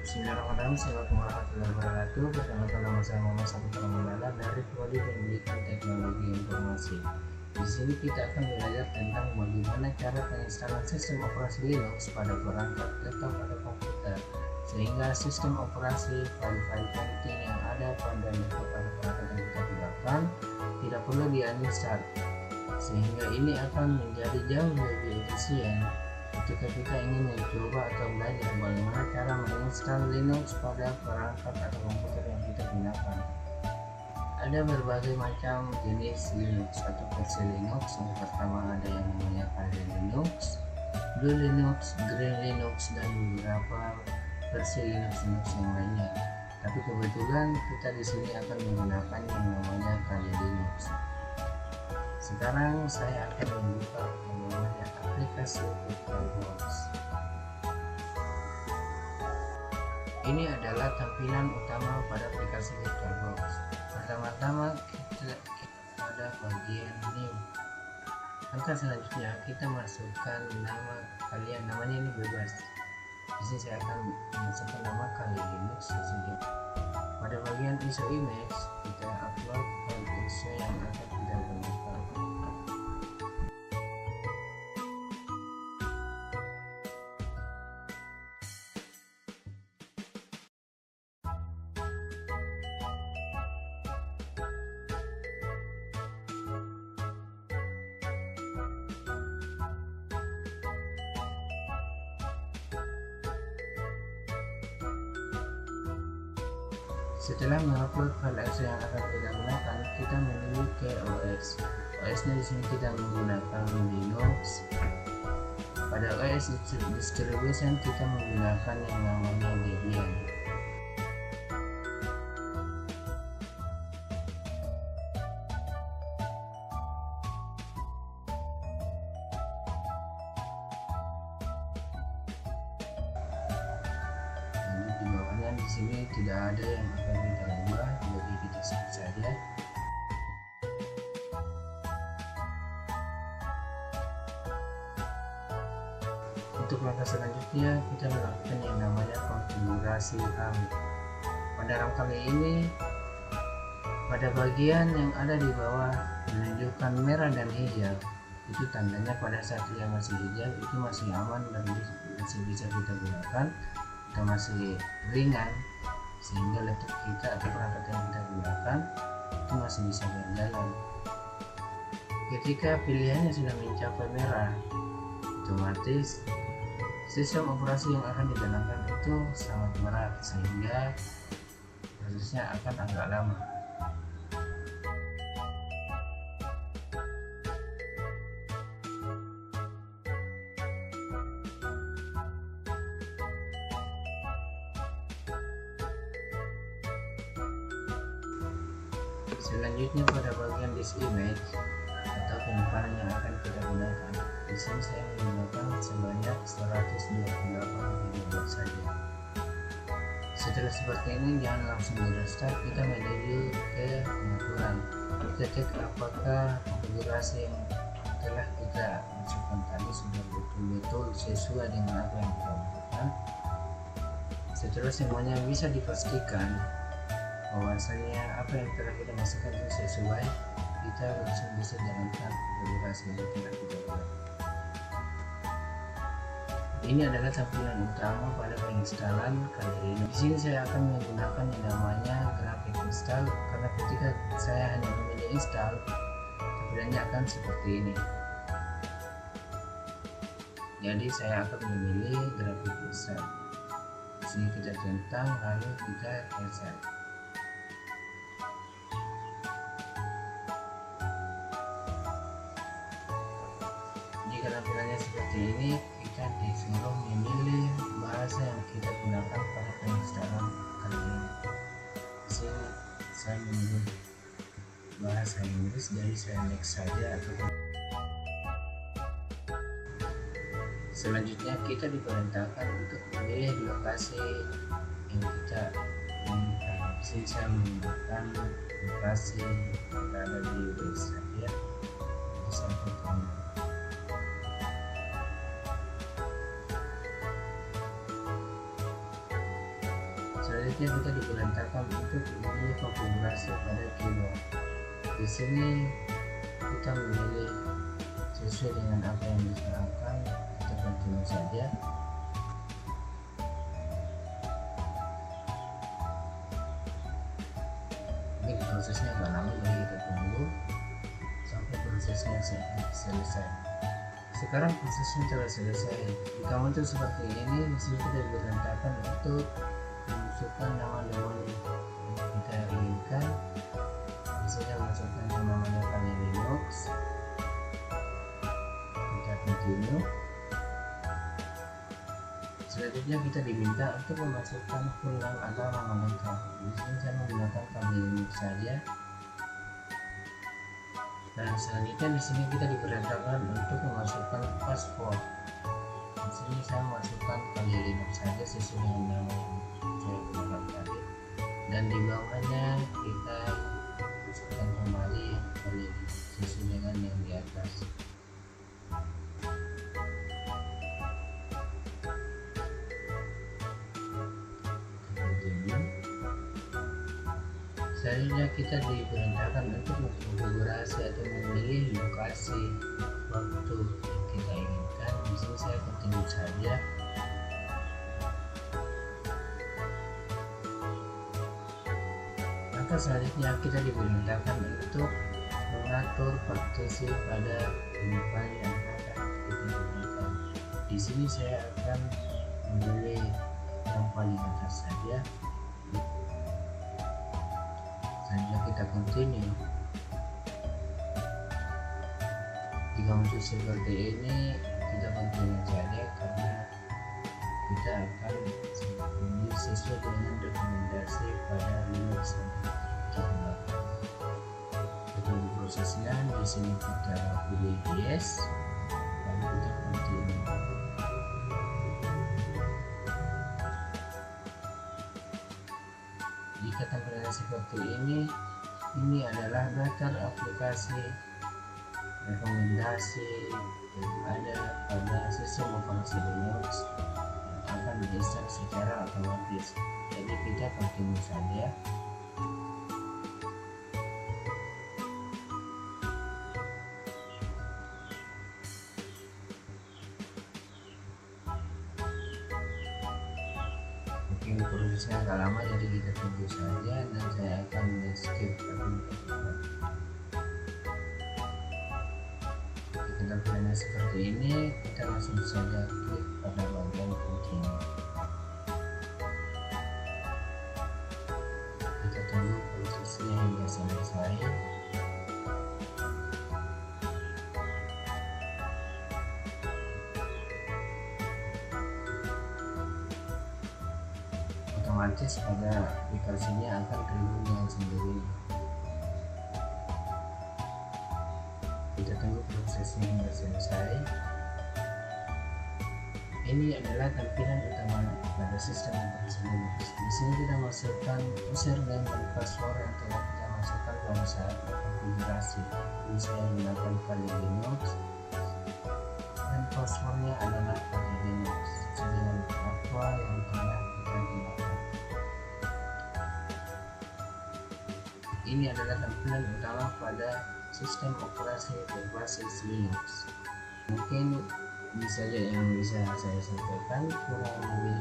Bismillahirrahmanirrahim. Assalamualaikum warahmatullahi wabarakatuh. Perkenalkan, nama saya Muhammad Saputra Maulana dari Prodi Pendidikan Teknologi Informasi. Di sini kita akan belajar tentang bagaimana cara penginstalan sistem operasi Linux pada perangkat laptop atau komputer, sehingga sistem operasi file-file penting yang ada pada laptop atau perangkat yang kita gunakan tidak perlu diuninstall, sehingga ini akan menjadi jauh lebih efisien ketika kita ingin mencoba atau belajar bagaimana cara menginstal Linux pada perangkat atau komputer yang kita gunakan. Ada berbagai macam jenis Linux atau versi Linux. Yang pertama ada yang namanya Kali Linux, Blue Linux, Green Linux, dan beberapa versi Linux yang lainnya. Tapi kebetulan kita di sini akan menggunakan yang namanya Kali Linux. Sekarang saya akan membuka namanya aplikasi VirtualBox. Ini adalah tampilan utama pada aplikasi VirtualBox. Pertama-tama kita pada bagian new. Langkah selanjutnya kita masukkan nama kalian, namanya ini bebas. Di sini saya akan masukkan nama Kali Linux saja. Pada bagian ISO image kita upload file ISO yang akan kita gunakan. Setelah mengupload file ISO yang akan kita gunakan, kita menuju ke OS. OS-nya di sini kita menggunakan Linux. Pada OS distribution kita menggunakan yang namanya Debian. Di bawahnya di sini tidak ada yang akan kita ubah, jadi kita skip saja. Untuk langkah selanjutnya kita melakukan yang namanya konfigurasi RAM. Pada RAM kali ini pada bagian yang ada di bawah menunjukkan merah dan hijau, itu tandanya pada saat dia masih hijau itu masih aman dan masih bisa kita gunakan, kita masih ringan, sehingga laptop kita atau perangkat yang kita gunakan itu masih bisa berjalan. Ketika pilihannya sudah mencapai merah, otomatis sistem operasi yang akan dijalankan itu sangat berat, sehingga prosesnya akan agak lama. Selanjutnya pada bagian disk image atau penyimpanan yang akan kita gunakan. Di sini saya menggunakan sebanyak 128 GB saja. Setelah seperti ini, jangan langsung di restart, kita menuju ke pengaturan. Kita cek apakah konfigurasi yang telah kita masukkan tadi sudah betul-betul sesuai dengan apa yang kita butuhkan. Setelah semuanya bisa dipastikan bahwasanya apa yang telah kita masukkan itu sesuai, kita langsung bisa jalankan konfigurasi yang telah kita buat. Ini adalah tampilan utama pada penginstalan Kali Linux. Di sini saya akan menggunakan yang namanya grafik install, karena ketika saya hanya memilih install, tampilannya akan seperti ini. Jadi saya akan memilih grafik install. Di sini kita centang, lalu kita cancel. Jika tampilannya seperti ini, kita disuruh memilih bahasa yang kita gunakan pada penginstalan kali ini. Di sini saya memilih bahasa Inggris, jadi saya next saja. Selanjutnya kita diperintahkan untuk memilih lokasi yang kita inginkan. Di sini saya menggunakan lokasi yang berada di US saja. Jadi saya pilih. Selanjutnya kita diperintahkan untuk memilih konfigurasi pada keyboard. Di sini kita memilih sesuai dengan apa yang disarankan, kita continue saja. Ini prosesnya agak lama, jadi kita tunggu sampai prosesnya selesai. Sekarang prosesnya telah selesai. Jika muncul seperti ini, di sini kita diperintahkan untuk memasukkan nama-nama yang kita inginkan. Misalnya masukkan namanya Kali Linux, kita continue. Selanjutnya kita diminta untuk memasukkan full name atau nama lengkap. Di sini saya menggunakan Kali Linux saja. Dan selanjutnya di sini kita diperintahkan untuk memasukkan password. Di sini saya memasukkan Kali Linux saja sesuai dengan nama yang saya gunakan tadi. Dan di bawahnya kita masukkan kembali Kali Linux sesuai dengan yang di atas. Selanjutnya kita diperintahkan untuk mengkonfigurasi atau memilih lokasi waktu yang kita inginkan. Di sini saya continue saja. Maka selanjutnya kita diperintahkan untuk mengatur partisi pada file yang akan kita gunakan. Di sini saya akan memilih yang paling atas saja. Selanjutnya kita continue. Jika muncul seperti ini, kita continue saja karena kita akan memilih sesuai dengan rekomendasi pada Linux yang kita gunakan. Kita di prosesnya, di sini kita pilih yes, lalu kita continue. Jika tampilannya seperti ini adalah daftar aplikasi rekomendasi yang ada pada sistem operasi Linux yang akan diinstal secara otomatis. Jadi kita continue saja. Mungkin prosesnya agak lama, jadi kita tunggu saja dan saya akan skip jika tampilannya seperti ini, kita langsung saja klik pada bagian continue. Kita tunggu prosesnya hingga selesai. Otomatis pada aplikasinya akan terhubung dengan sendirinya. Kita tunggu prosesnya hingga selesai. Ini adalah tampilan utama pada sistem operasi Linux. Di sini kita masukkan username dan password yang telah kita masukkan pada saat konfigurasi. Ini saya menggunakan Kali Linux dan passwordnya adalah Kali Linux dengan apa yang telah kita gunakan. Ini adalah tampilan utama pada sistem operasi berbasis Linux. Mungkin ini saja yang bisa saya sampaikan. Kurang lebih